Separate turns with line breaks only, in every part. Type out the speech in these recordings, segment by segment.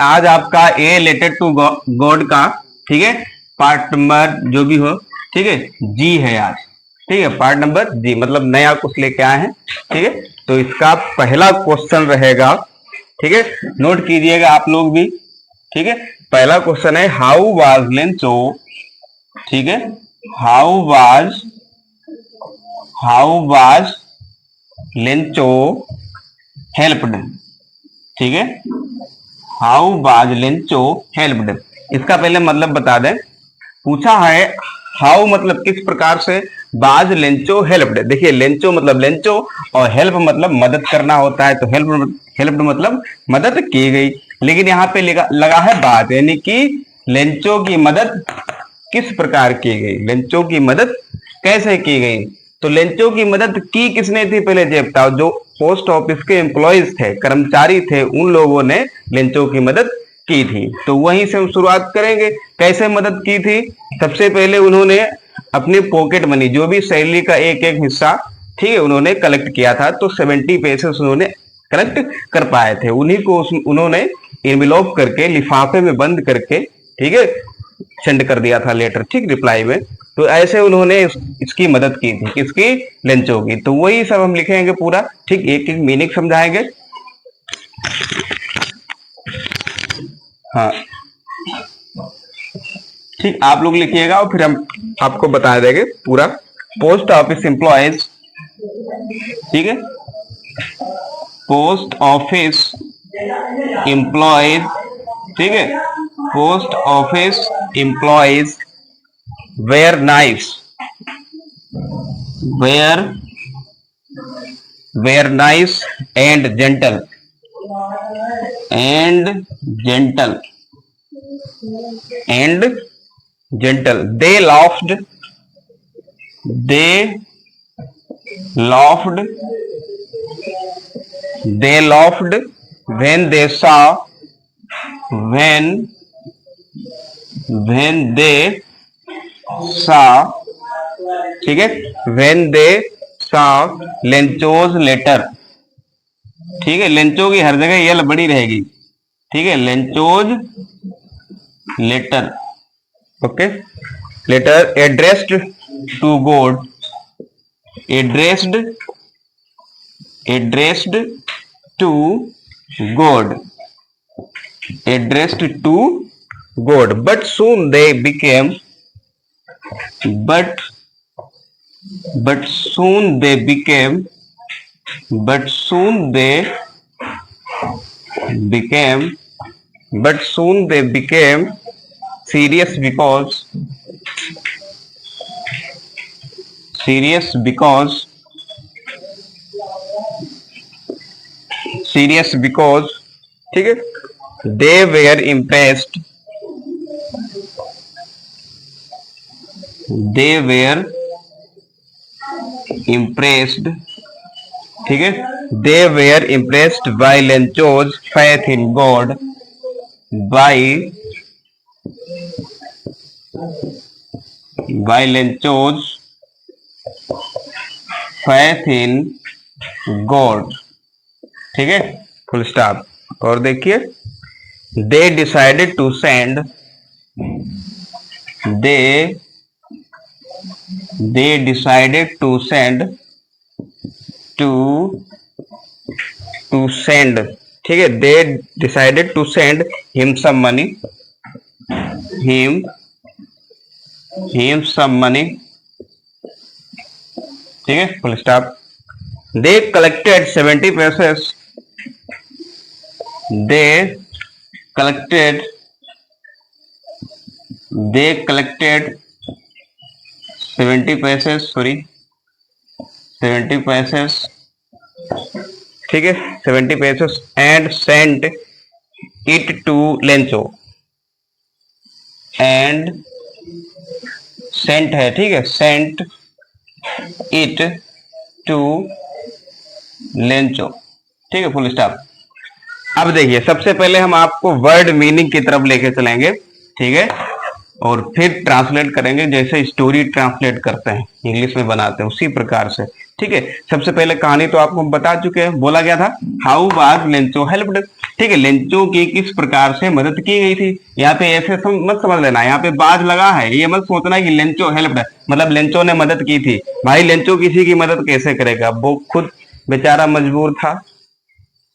आज आपका a letter to God का, ठीक है, पार्ट नंबर जो भी हो, ठीक है, जी है आज, ठीक है, पार्ट नंबर जी, मतलब नया कुछ लेके आए हैं, ठीक है। तो इसका पहला क्वेश्चन रहेगा, ठीक है, नोट कीजिएगा आप लोग भी, ठीक है। पहला क्वेश्चन है हाउ वाज लेंचो, ठीक है, हाउ वाज लेंचो हेल्प्ड, ठीक है, हाउ वाज लेंचो हेल्प्ड। इसका पहले मतलब बता दें, पूछा है हाउ मतलब किस प्रकार से, बाज लेंचो हेल्प्ड। देखिए लेंचो मतलब लेंचो और हेल्प मतलब मदद करना होता है, तो हेल्प्ड मतलब मदद की गई, लेकिन यहाँ पे लगा है बात, यानी कि लेंचो की मदद किस प्रकार की गई, लेंचो की मदद कैसे की गई। तो लेंचो की मदद की किसने थी, पहले ये बताओ। जो पोस्ट ऑफिस के एम्प्लॉयज थे, कर्मचारी थे, उन लोगों ने लेंचो की मदद की थी। तो वहीं से हम शुरुआत करेंगे, कैसे मदद की थी। सबसे पहले उन्होंने अपनी पॉकेट मनी, जो भी सैलरी का एक एक हिस्सा, ठीक है, उन्होंने कलेक्ट किया था, तो 70 पैसे उन्होंने कलेक्ट कर पाए थे। उन्हीं को उन्होंने इन्वेलॉप करके, लिफाफे में बंद करके, ठीक है, सेंड कर दिया था लेटर, ठीक, रिप्लाई में। तो ऐसे उन्होंने इसकी मदद की थी, किसकी, लेंचो की। तो वही सब हम लिखेंगे पूरा, ठीक, एक एक मीनिंग समझाएंगे। हाँ ठीक, आप लोग लिखिएगा और फिर हम आपको बता देंगे पूरा। पोस्ट ऑफिस एम्प्लॉयज, ठीक है, पोस्ट ऑफिस एम्प्लॉयज, ठीक है, post office employees were nice, were nice and gentle, and gentle, and gentle. They laughed when they saw, when they saw, ठीक है, when they saw Lencho's letter, ठीक है, Lencho की हर जगह यल बड़ी रहेगी, ठीक है, Lencho's letter, okay, letter addressed to God, addressed to God, addressed to God, but soon they became, but soon they became, but soon they became, but soon they became serious because, serious because, serious because, ठीक है, they were impressed, they were impressed, ठीक है, they were impressed by Lencho's faith in God, by Lencho's faith in God, ठीक है, full stop. और देखिए they decided to send, they decided to send, to send, ठीक है, they decided to send him some money, him some money, ठीक है, full stop. they collected 70 पैसे, they collected 70 पैसे, सॉरी 70 पैसे, ठीक है, 70 पैसे, and sent it to Lencho, and sent है, ठीक है, सेंट इट टू लेंचो, ठीक है, फुल स्टॉप। अब देखिए सबसे पहले हम आपको वर्ड मीनिंग की तरफ लेके चलेंगे, ठीक है, और फिर ट्रांसलेट करेंगे, जैसे स्टोरी ट्रांसलेट करते हैं, इंग्लिश में बनाते हैं, उसी प्रकार से, ठीक है, सबसे पहले कहानी तो आपको बता चुके हैं, बोला गया था हाउ वाज लेंचो हेल्प्ड। ठीक है, लेंचो की किस प्रकार से मदद की गई थी। यहाँ पे ऐसे मत समझ लेना, यहाँ पे बाज लगा है, ये मत सोचना कि लेंचो हेल्प्ड मतलब लेंचो ने मदद की थी। भाई लेंचो किसी की मदद कैसे करेगा, वो खुद बेचारा मजबूर था,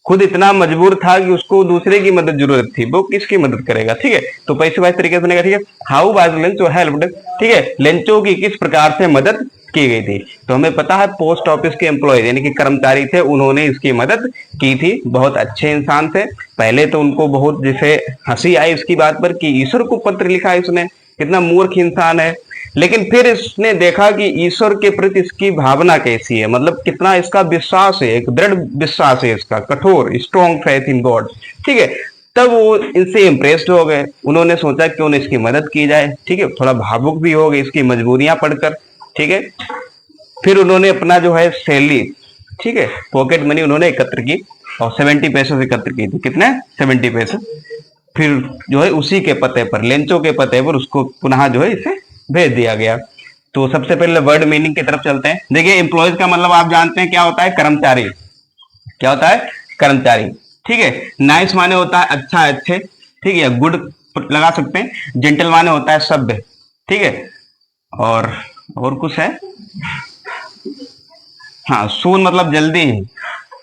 खुद इतना मजबूर था कि उसको दूसरे की मदद जरूरत थी, वो किसकी मदद करेगा। ठीक है, तो पैसे वाइज तरीके से बनेगा। ठीक है, हाउ वाज लेंचो हेल्प्ड। ठीक है, लेंचो की किस प्रकार से मदद की गई थी, तो हमें पता है पोस्ट ऑफिस के एम्प्लॉय यानी कि कर्मचारी थे, उन्होंने इसकी मदद की थी। बहुत अच्छे इंसान थे। पहले तो उनको बहुत जैसे हंसी आई इसकी बात पर कि ईश्वर को पत्र लिखा है इसने, कितना मूर्ख इंसान है। लेकिन फिर इसने देखा कि ईश्वर के प्रति इसकी भावना कैसी है, मतलब कितना इसका विश्वास है, एक दृढ़ विश्वास है इसका, कठोर स्ट्रॉन्ग फेथ इन गॉड। ठीक है, तब वो इनसे इम्प्रेस्ड हो गए, उन्होंने सोचा क्यों न इसकी मदद की जाए। ठीक है, थोड़ा भावुक भी हो गए इसकी मजबूरियां पढ़कर। ठीक है, फिर उन्होंने अपना जो है सैलरी, ठीक है, पॉकेट मनी उन्होंने एकत्र की और 70 पैसे एकत्र की थी। कितने? 70 पैसे। फिर जो है उसी के पते पर, लेंचो के पते पर उसको पुनः जो है इसे भेज दिया गया। तो सबसे पहले वर्ड मीनिंग की तरफ चलते हैं। देखिए एम्प्लॉयज का मतलब आप जानते हैं क्या होता है, कर्मचारी। क्या होता है? कर्मचारी। ठीक है, नाइस माने होता है अच्छा, अच्छे। ठीक है, गुड लगा सकते हैं। जेंटल माने होता है सभ्य। ठीक है, और कुछ है, हाँ, सून मतलब जल्दी ही।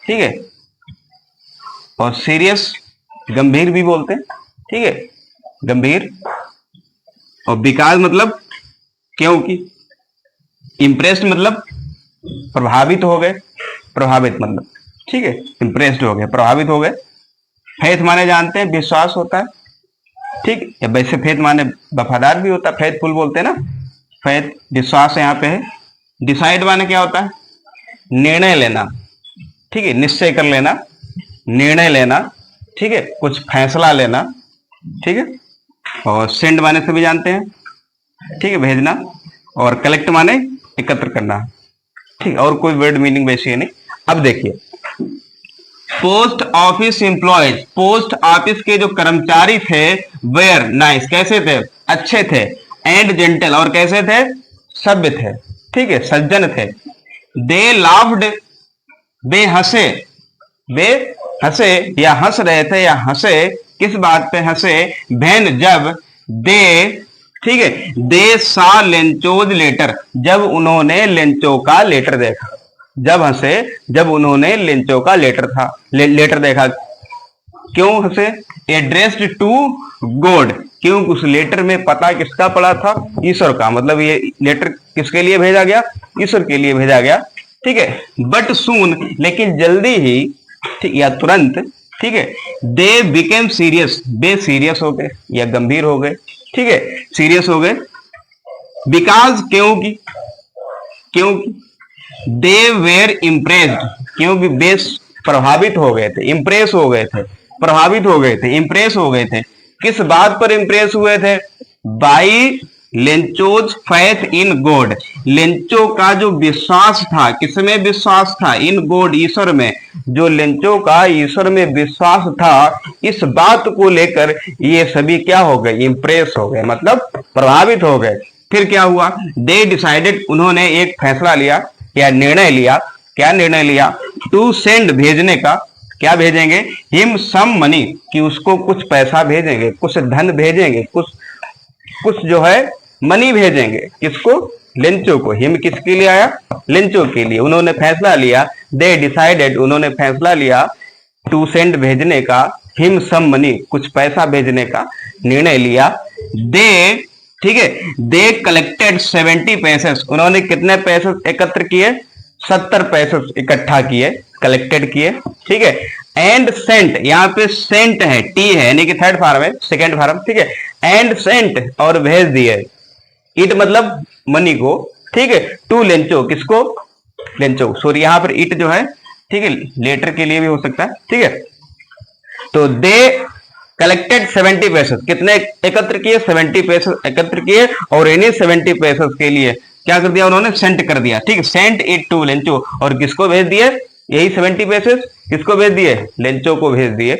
ठीक है, और सीरियस गंभीर भी बोलते हैं। ठीक है, गंभीर। और बिकॉज मतलब क्योंकि। इम्प्रेस्ड मतलब प्रभावित हो गए, प्रभावित मतलब। ठीक है, इम्प्रेस्ड हो गए, प्रभावित हो गए। फेथ माने जानते हैं विश्वास होता है। ठीक है, वैसे फेथ माने वफादार भी होता है, फेथफुल बोलते हैं ना। फेथ विश्वास यहाँ पे है। डिसाइड माने क्या होता है? निर्णय लेना। ठीक है, निश्चय कर लेना, निर्णय लेना। ठीक है, कुछ फैसला लेना। ठीक है, और सेंड माने से भी जानते हैं। ठीक है, भेजना। और कलेक्ट माने एकत्र करना। ठीक, और कोई वर्ड मीनिंग वैसी है नहीं। अब देखिए post office employees, post office के जो कर्मचारी थे, वेयर नाइस कैसे थे? अच्छे थे। एंड जेंटल और कैसे थे? सभ्य थे। ठीक है, सज्जन थे। दे लाफ्ड वे हंसे, वे हंसे या हंस रहे थे या हंसे, किस बात पे हंसे? वेन जब, दे, ठीक है, दे सा लेंचोज लेटर, जब उन्होंने लेंचो का लेटर देखा। जब हंसे जब उन्होंने लेंचो का लेटर था, लेटर देखा। क्यों हंसे? एड्रेस्ड टू गॉड, क्यों उस लेटर में पता किसका पड़ा था? ईश्वर का। मतलब ये लेटर किसके लिए भेजा गया? ईश्वर के लिए भेजा गया। ठीक है, बट सून लेकिन जल्दी ही, ठीक या तुरंत, ठीक है, they became serious, way serious हो गए या गंभीर हो गए। ठीक है, सीरियस हो गए। बिकॉज क्योंकि, क्योंकि दे वेर इम्प्रेस्ड, क्योंकि वे प्रभावित हो गए थे, इम्प्रेस हो गए थे, प्रभावित हो गए थे, इम्प्रेस हो गए थे। किस बात पर इम्प्रेस हुए थे? By Lencho's faith in God, Lencho का जो विश्वास था, किसमें विश्वास था? इन गॉड, ईश्वर में। जो लेंचो का ईश्वर में विश्वास था, इस बात को लेकर ये सभी क्या हो गए? इम्प्रेस हो गए, मतलब प्रभावित हो गए। फिर क्या हुआ? दे डिसाइडेड, उन्होंने एक फैसला लिया या निर्णय लिया। क्या निर्णय लिया? टू सेंड, भेजने का। क्या भेजेंगे? हिम सम मनी, कि उसको कुछ पैसा भेजेंगे, कुछ धन भेजेंगे, कुछ जो है मनी भेजेंगे। किसको? लेंचो को। हिम किसके लिए आया? लेंचो के लिए। उन्होंने फैसला लिया, दे डिसाइडेड, उन्होंने फैसला लिया, टू सेंड, भेजने का, हिम सम मनी, कुछ पैसा भेजने का निर्णय लिया। दे, ठीक है, दे कलेक्टेड 70 पैसे, उन्होंने कितने पैसे एकत्र किए? 70 पैसे इकट्ठा किए, कलेक्टेड किए। ठीक है, एंड सेंट, यहाँ पे सेंट है, टी है, यानी कि थर्ड फॉर्म है, सेकेंड फॉर्म। ठीक है, एंड सेंट, और भेज दिए। इट मतलब मनी को। ठीक है, टू लेंचो, किसको? लेंचो, सॉरी यहाँ पर इट जो है, ठीक है, लेटर के लिए भी हो सकता है। ठीक है, तो दे कलेक्टेड 70 पैसे, कितने एकत्र किए? 70 पैसे एकत्र किए, और इन्हीं 70 पैसे के लिए क्या कर दिया उन्होंने? सेंट कर दिया। ठीक है, सेंट इट टू लेंचो, और किसको भेज दिए? यही 70 पैसे किसको भेज दिए? लेंचो को भेज दिए।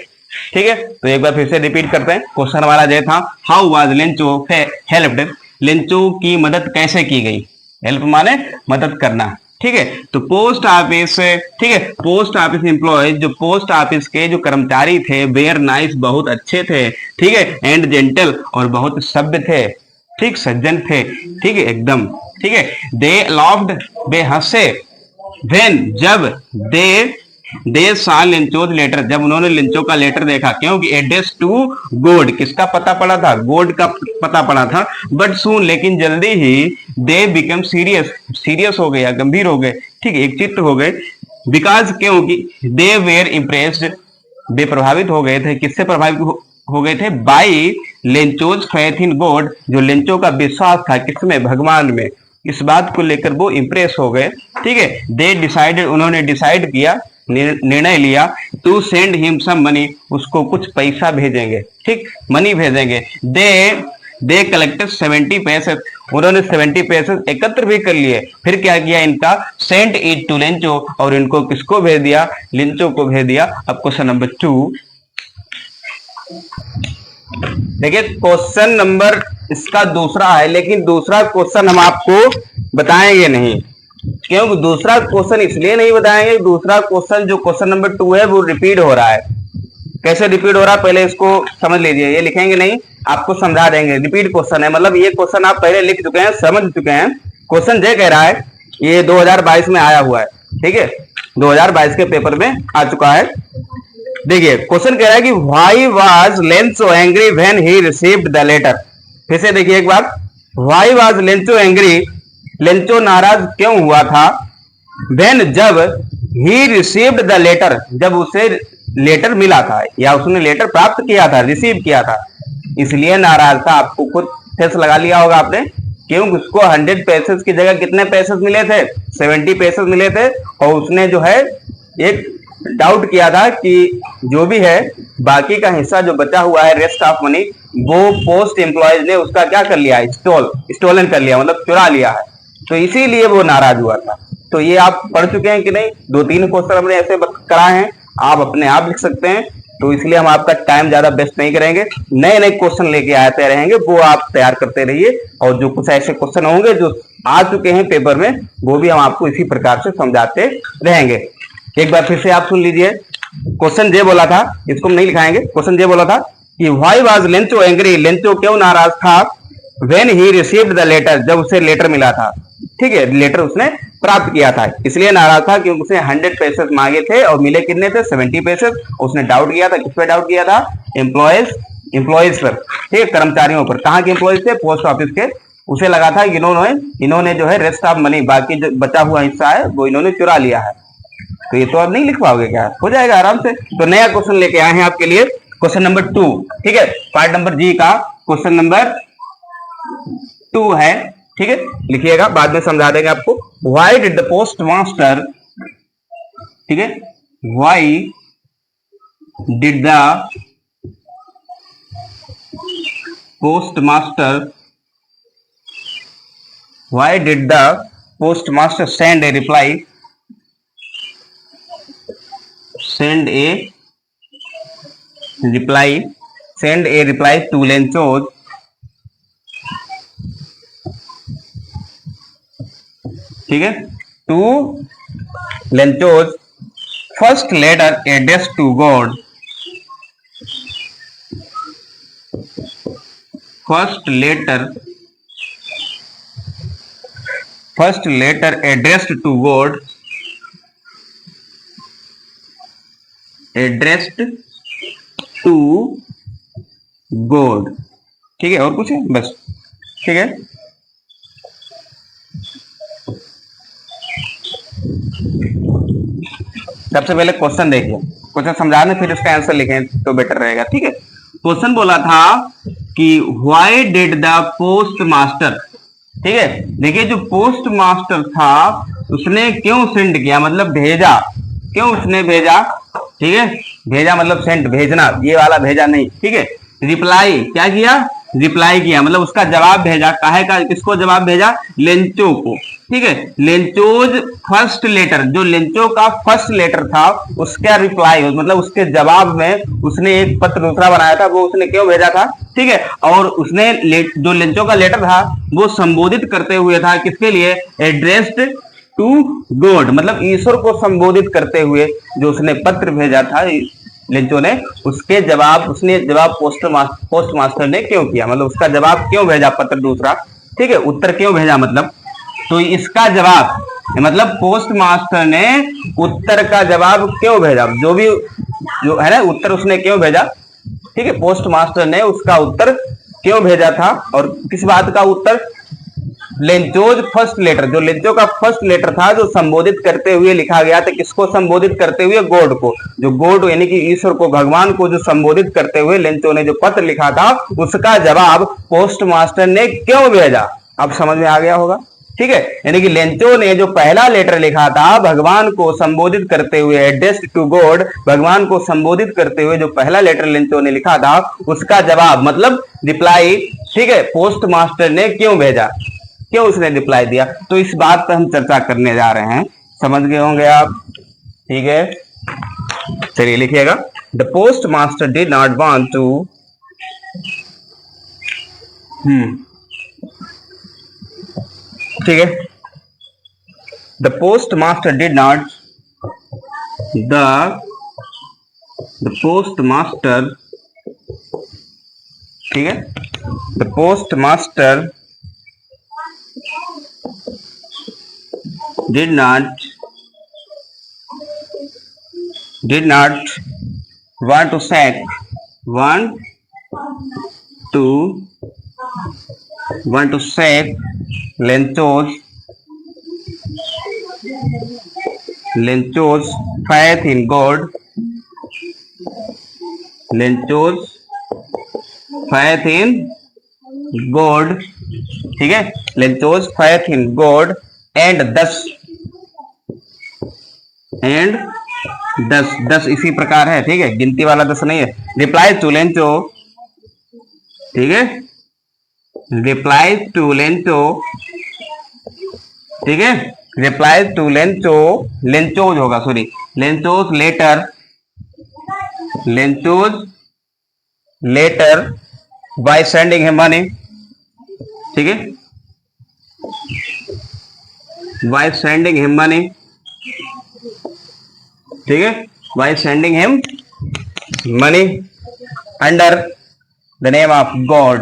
ठीक है, तो एक बार फिर से रिपीट करते हैं। क्वेश्चन हमारा जो था, how was Lencho helped, Lencho की मदद कैसे की गई? हेल्प माने मदद करना। ठीक है। तो पोस्ट ऑफिस, ठीक है, पोस्ट ऑफिस एम्प्लॉयज, जो पोस्ट ऑफिस के जो कर्मचारी थे, वेयर नाइस, बहुत अच्छे थे, ठीक है, एंड जेंटल, और बहुत सभ्य थे, ठीक, सज्जन थे, ठीक है, एकदम, ठीक है। दे लॉफ्ड, वे हंसे, वेन, जब, दे सा लिंचोज लेटर, जब उन्होंने लिंचो का लेटर देखा, क्योंकि एड्रेस टू गोड, किसका पता पड़ा था, गोड का पता पड़ा था, बट सून, लेकिन जल्दी ही, दे बिकम सीरियस, सीरियस हो गए या गंभीर हो गए, ठीक है, एक चित्त हो गए, बिकॉज, क्योंकि दे वेयर इम्प्रेस्ड, वे प्रभावित हो गए थे, किससे प्रभावित हो गए थे, by Lencho's faith in God, जो लेंचो का विश्वास था किसमें, भगवान में, इस बात को लेकर वो इंप्रेस हो गए, ठीक है। दे डिसाइडेड, उन्होंने डिसाइड किया, निर्णय लिया, to send him some money, उसको कुछ पैसा भेजेंगे, ठीक, मनी भेजेंगे। दे कलेक्टेड 70 पैसे, उन्होंने 70 पैसे एकत्र भी कर लिए, फिर क्या किया इनका, सेंट इट टू लिंचो, और इनको किसको भेज दिया, लिंचो को भेज दिया। अब क्वेश्चन नंबर 2 देखिए, क्वेश्चन नंबर इसका दूसरा है, लेकिन दूसरा क्वेश्चन हम आपको बताएंगे नहीं, क्योंकि दूसरा क्वेश्चन इसलिए नहीं बताएंगे, दूसरा क्वेश्चन जो क्वेश्चन नंबर 2 है वो रिपीट हो रहा है। कैसे रिपीट हो रहा है पहले इसको समझ लीजिए, ये लिखेंगे नहीं, आपको समझा देंगे। रिपीट क्वेश्चन है, मतलब ये क्वेश्चन आप पहले लिख चुके हैं, समझ चुके हैं। क्वेश्चन ये कह रहा है, ये 2022 में आया हुआ है, ठीक है, 2022 के पेपर में आ चुका है। देखिए क्वेश्चन कह रहा है कि why was Lencho angry when he received the letter. फिर से देखिए एक बार, why was Lencho angry, Lencho नाराज क्यों हुआ था, व्हेन, जब, ही रिसीव्ड द लेटर, जब उसे लेटर मिला था या उसने लेटर प्राप्त किया था, रिसीव किया था, इसलिए नाराज था। आपको खुद फेस लगा लिया होगा आपने, क्योंकि उसको 100 पैसेज की जगह कितने पैसेज मिले थे, 70 पैसेज मिले थे, और उसने जो है एक डाउट किया था कि जो भी है बाकी का हिस्सा जो बचा हुआ है, रेस्ट ऑफ मनी, वो पोस्ट एम्प्लॉयज ने उसका क्या कर लिया, स्टोलन कर लिया, मतलब चुरा लिया है, तो इसीलिए वो नाराज हुआ था। तो ये आप पढ़ चुके हैं कि नहीं, 2-3 क्वेश्चन हमने ऐसे कराए हैं, आप अपने आप लिख सकते हैं, तो इसलिए हम आपका टाइम ज्यादा वेस्ट नहीं करेंगे, नए नए क्वेश्चन लेके आते रहेंगे, वो आप तैयार करते रहिए, और जो कुछ ऐसे क्वेश्चन होंगे जो आ चुके हैं पेपर में, वो भी हम आपको इसी प्रकार से समझाते रहेंगे। एक बार फिर से आप सुन लीजिए, क्वेश्चन ये बोला था, इसको हम नहीं लिखाएंगे, क्वेश्चन ये बोला था कि why was Lencho angry, Lencho क्यों नाराज था, when he received the letter, जब उसे लेटर मिला था, ठीक है, लेटर उसने प्राप्त किया था, इसलिए नाराज था क्योंकि उसने 100 पैसे मांगे थे और मिले कितने थे, 70 पैसे। उसने डाउट किया था, किस पे डाउट किया था, एम्प्लॉयज पर, ठीक है, कर्मचारियों पर। कहाँ के एम्प्लॉयज थे, पोस्ट ऑफिस के। उसे लगा था कि इन्होंने जो है रेस्ट ऑफ मनी, बाकी जो बचा हुआ हिस्सा है वो इन्होंने चुरा लिया है। तो ये तो आप नहीं लिख पाओगे, क्या हो जाएगा आराम से। तो नया क्वेश्चन लेके आए हैं आपके लिए, क्वेश्चन नंबर 2, ठीक है, पार्ट नंबर जी का क्वेश्चन नंबर 2 है, ठीक है, लिखिएगा, बाद में समझा देंगे आपको। Why did the post master, ठीक है, why did the post master, why did the post master send A reply, send a reply to Lenchos, ठीक है, to Lenchos, first letter addressed to God, first letter addressed to God, addressed to God, ठीक है, और कुछ है बस, ठीक है। सबसे पहले क्वेश्चन देखिए, क्वेश्चन समझाने फिर उसका आंसर लिखें तो बेटर रहेगा, ठीक है। क्वेश्चन बोला था कि why did the post master, ठीक है, देखिए जो पोस्ट मास्टर था उसने क्यों सेंड किया, मतलब भेजा, क्यों उसने भेजा, ठीक है, भेजा मतलब सेंड, भेजना, ये वाला भेजा नहीं, ठीक है। रिप्लाई क्या किया, रिप्लाई किया मतलब उसका जवाब भेजा, काहे का, किसको जवाब भेजा, लेंचो को, ठीक है। लेंचोज फर्स्ट लेटर, जो लेंचो का फर्स्ट लेटर था उसका रिप्लाई, मतलब उसके जवाब में उसने एक पत्र दूसरा बनाया था, वो उसने क्यों भेजा था, ठीक है। और उसने जो लेंचो का लेटर था वो संबोधित करते हुए था किसके लिए, एड्रेस्ड टू गॉड, मतलब ईश्वर को संबोधित करते हुए जो उसने पत्र भेजा था लेंचो ने, उसके जवाब उसने जवाब पोस्ट मास्टर ने क्यों किया, मतलब उसका जवाब क्यों भेजा पत्र दूसरा, ठीक है, उत्तर क्यों भेजा, मतलब तो इसका जवाब मतलब पोस्ट मास्टर ने उत्तर का जवाब क्यों भेजा, जो है ना उत्तर उसने क्यों भेजा, ठीक है, पोस्ट मास्टर ने उसका उत्तर क्यों भेजा था, और किस बात का उत्तर, लेंचोज फर्स्ट लेटर, जो लेंचो का फर्स्ट लेटर था जो संबोधित करते हुए लिखा गया था, किसको संबोधित करते हुए, गॉड को, जो गॉड यानी कि ईश्वर को, भगवान को जो संबोधित करते हुए लेंचो ने जो पत्र लिखा था, उसका जवाब पोस्ट मास्टर ने क्यों भेजा, अब समझ में आ गया होगा, ठीक है। यानी कि लेंचो ने जो पहला लेटर लिखा था भगवान को संबोधित करते हुए, एड्रेस्ड टू गॉड, भगवान को संबोधित करते हुए जो पहला लेटर लेंचो ने लिखा था, उसका जवाब मतलब रिप्लाई, ठीक है, पोस्ट मास्टर ने क्यों भेजा, क्यों उसने रिप्लाई दिया, तो इस बात पर हम चर्चा करने जा रहे हैं, समझ गए होंगे आप, ठीक है। चलिए लिखिएगा, the post master did not want to ठीक है, the post master did not the post master, ठीक है, the post master did not want to sack Lencho's faith in God, ठीक है, Lencho's faith in God and दस इसी प्रकार है, ठीक है, गिनती वाला 10 नहीं है, रिप्लाई टू लेंचो, ठीक है, रिप्लाई टू लेंचो, ठीक है, रिप्लाई टू लेंचो, लेंचोज होगा, sorry, Lencho's letter by sending him money, ठीक है, by sending him money, ठीक है, by sending him money under the name of God,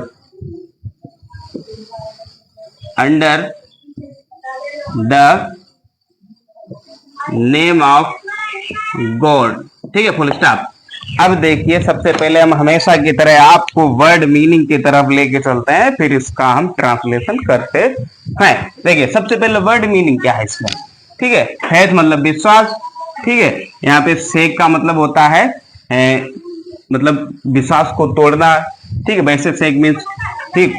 under the name of God, ठीक है, full stop. अब देखिए, सबसे पहले हम हमेशा की तरह आपको वर्ड मीनिंग की तरफ लेके चलते हैं, फिर इसका हम ट्रांसलेशन करते हैं। देखिए, सबसे पहले वर्ड मीनिंग क्या है इसमें, ठीक है, फैथ मतलब विश्वास, ठीक है, यहाँ पे सेक का मतलब होता है मतलब विश्वास को तोड़ना, ठीक है, वैसे सेक मीन्स, ठीक,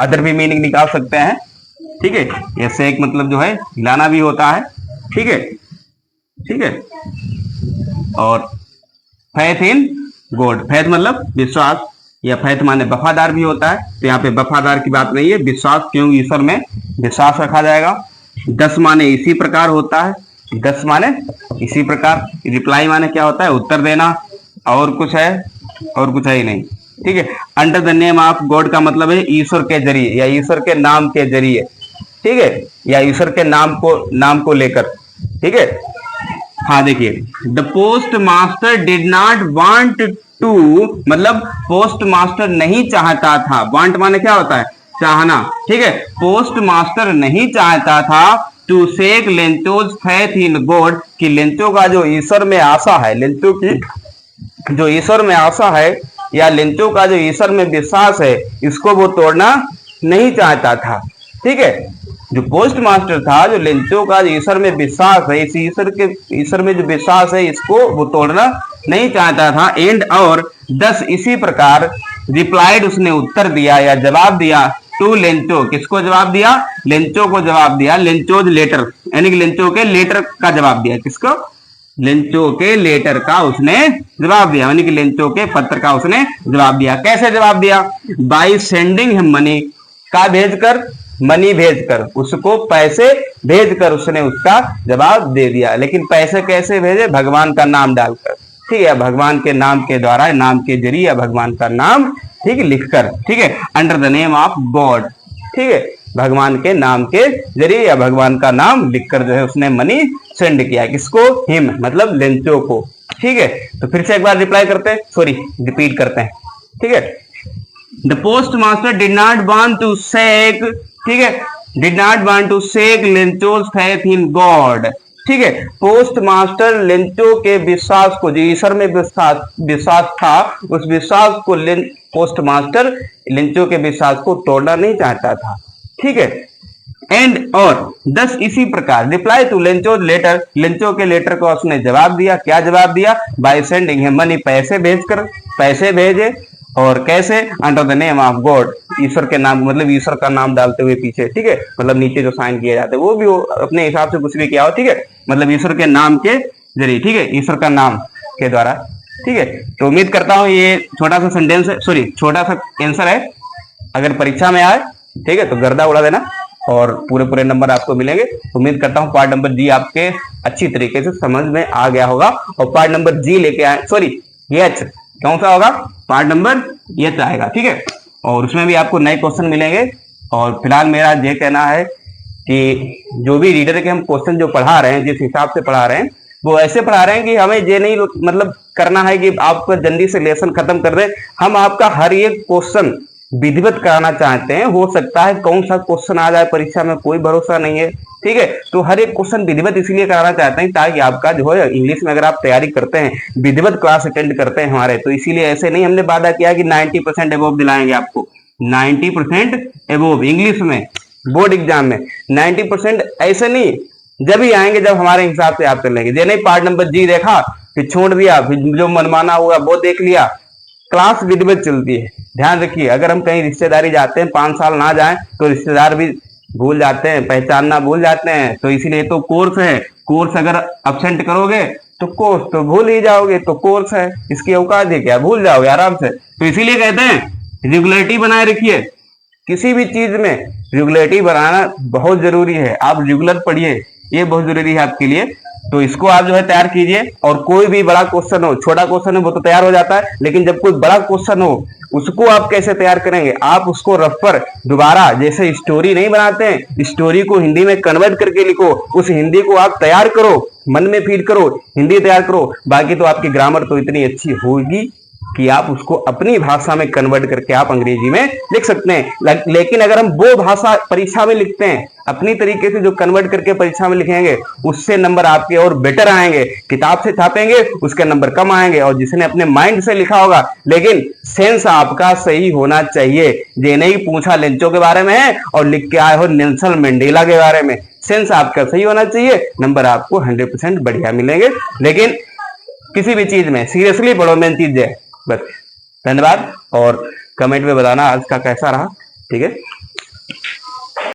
अदर भी मीनिंग निकाल सकते हैं, ठीक है, यह सेक मतलब जो है हिलाना भी होता है, ठीक है, ठीक है, और फैथ इन गॉड, फैथ मतलब विश्वास, या फैथ माने वफादार भी होता है, तो यहाँ पे वफादार की बात नहीं है, विश्वास, क्यों ईश्वर में विश्वास रखा जाएगा। 10 माने इसी प्रकार होता है, 10 माने इसी प्रकार, रिप्लाई माने क्या होता है, उत्तर देना, और कुछ है, और कुछ है ही नहीं, ठीक है। Under the name of God का मतलब है ईश्वर के जरिए, या ईश्वर के नाम के जरिए, ठीक है, या ईश्वर के नाम को लेकर, ठीक है। हाँ देखिए, the post master did not want to, मतलब पोस्ट मास्टर नहीं चाहता था, वांट माने क्या होता है, चाहना, ठीक है, पोस्ट मास्टर नहीं चाहता था to shake Lencho's faith in God, कि लेंचो का जो ईश्वर में आशा है, लेंचो की जो ईश्वर में आशा है, या लेंचो का जो ईश्वर में विश्वास है, इसको वो तोड़ना नहीं चाहता था, ठीक है। जो पोस्ट मास्टर था, जो लेंचो का ईश्वर में विश्वास है, इस ईश्वर में जो विश्वास है, इसको वो तोड़ना नहीं चाहता था। एंड और 10 इसी प्रकार रिप्लाइड, उसने उत्तर दिया या जवाब दिया, टू लेंचो, किसको जवाब दिया, लेंचो को जवाब दिया, लेंचोज लेटर, यानी कि लेंचो के लेटर का जवाब दिया, किसको, लेंचो के लेटर का उसने जवाब दिया, यानी कि लेंचो के पत्र का उसने जवाब दिया। कैसे जवाब दिया, बाय सेंडिंग हिम मनी, का भेजकर, मनी भेजकर, उसको पैसे भेजकर उसने उसका जवाब दे दिया। लेकिन पैसे कैसे भेजे, भगवान का नाम डालकर, ठीक है, भगवान के नाम के द्वारा, नाम के जरिए, भगवान का नाम, ठीक है, लिखकर, ठीक है, under the name of God, ठीक है, भगवान के नाम के जरिए या भगवान का नाम लिखकर जो है उसने मनी सेंड किया। किसको? हिम, मतलब लेंचो को। ठीक है, तो फिर से एक बार रिप्लाई करते हैं, सॉरी रिपीट करते हैं। ठीक है, the post master did not want to shake, ठीक है, did not want to shake Lencho's faith in God. ठीक है, पोस्ट मास्टर लेंचो के विश्वास को, जो ईश्वर में विश्वास था, उस विश्वास को पोस्ट मास्टर लेंचो के विश्वास को तोड़ना नहीं चाहता था। ठीक है, एंड और दस इसी प्रकार reply to Lencho letter, Lencho के लेटर को उसने जवाब दिया। क्या जवाब दिया? बाय सेंडिंग हिम मनी, पैसे भेजकर, पैसे भेजे। और कैसे? Under the name of God, ईश्वर के नाम, मतलब ईश्वर का नाम डालते हुए पीछे। ठीक है, मतलब नीचे जो साइन किए जाते हैं वो भी अपने हिसाब से कुछ भी किया हो। ठीक है, मतलब ईश्वर के नाम के जरिए। ठीक है, ईश्वर का नाम के द्वारा। ठीक है, तो उम्मीद करता हूँ ये छोटा सा सेंटेंस है, सॉरी छोटा सा आंसर है। अगर परीक्षा में आए, ठीक है, तो गर्दा उड़ा देना और पूरे नंबर आपको मिलेंगे। उम्मीद करता हूँ पार्ट नंबर जी आपके अच्छी तरीके से समझ में आ गया होगा। और पार्ट नंबर जी लेके आए, सॉरी एच, कौन सा होगा? पार्ट नंबर एच आएगा। ठीक है, और उसमें भी आपको नए क्वेश्चन मिलेंगे। और फिलहाल मेरा ये कहना है कि जो भी रीडर के हम क्वेश्चन जो पढ़ा रहे हैं, जिस हिसाब से पढ़ा रहे हैं, वो ऐसे पढ़ा रहे हैं कि हमें ये नहीं मतलब करना है कि आपको जल्दी से लेसन खत्म कर दे। हम आपका हर एक क्वेश्चन विधिवत कराना चाहते हैं। हो सकता है कौन सा क्वेश्चन आ जाए परीक्षा में, कोई भरोसा नहीं है। ठीक है, तो हर एक क्वेश्चन विधिवत इसलिए कराना चाहते हैं ताकि आपका जो है इंग्लिश में अगर आप तैयारी करते हैं, विधिवत क्लास अटेंड करते हैं हमारे, तो इसीलिए ऐसे नहीं हमने वादा किया कि 90% एबोव दिलाएंगे आपको। 90% एबोव इंग्लिश में बोर्ड एग्जाम में 90% ऐसे नहीं, जब ही आएंगे जब हमारे हिसाब से आप कर लेंगे। ये नहीं पार्ट नंबर जी देखा फिर छोड़ दिया, फिर जो मनमाना हुआ वो देख लिया। क्लास विधिवत चलती है, ध्यान रखिए। अगर हम कहीं रिश्तेदारी जाते हैं, 5 साल ना जाएं तो रिश्तेदार भी भूल जाते हैं, पहचानना भूल जाते हैं। तो इसीलिए तो कोर्स है, कोर्स अगर अब्सेंट करोगे तो कोर्स तो भूल ही जाओगे। तो कोर्स है, इसकी औकात है क्या, भूल जाओगे आराम से। तो इसीलिए कहते हैं रेगुलरिटी बनाए रखिए। किसी भी चीज में रेगुलरिटी बनाना बहुत जरूरी है। आप रेगुलर पढ़िए, ये बहुत जरूरी है आपके लिए। तो इसको आप जो है तैयार कीजिए। और कोई भी बड़ा क्वेश्चन हो, छोटा क्वेश्चन है वो तो तैयार हो जाता है, लेकिन जब कोई बड़ा क्वेश्चन हो उसको आप कैसे तैयार करेंगे? आप उसको रफ पर दोबारा, जैसे स्टोरी नहीं बनाते हैं, स्टोरी को हिंदी में कन्वर्ट करके लिखो। उस हिंदी को आप तैयार करो, मन में फीड करो, हिंदी तैयार करो। बाकी तो आपकी ग्रामर तो इतनी अच्छी होगी कि आप उसको अपनी भाषा में कन्वर्ट करके आप अंग्रेजी में लिख सकते हैं। लेकिन अगर हम वो भाषा परीक्षा में लिखते हैं, अपनी तरीके से जो कन्वर्ट करके परीक्षा में लिखेंगे, उससे नंबर आपके और बेटर आएंगे। किताब से छापेंगे उसके नंबर कम आएंगे। और जिसने अपने माइंड से लिखा होगा, लेकिन सेंस आपका सही होना चाहिए। ये नहीं पूछा लेंचो के बारे में है और लिख के आए हो नेल्सन मंडेला के बारे में। सेंस आपका सही होना चाहिए, नंबर आपको 100% बढ़िया मिलेंगे। लेकिन किसी भी चीज में सीरियसली पढ़ो, मेन चीज है बस। धन्यवाद, और कमेंट में बताना आज का कैसा रहा। ठीक है।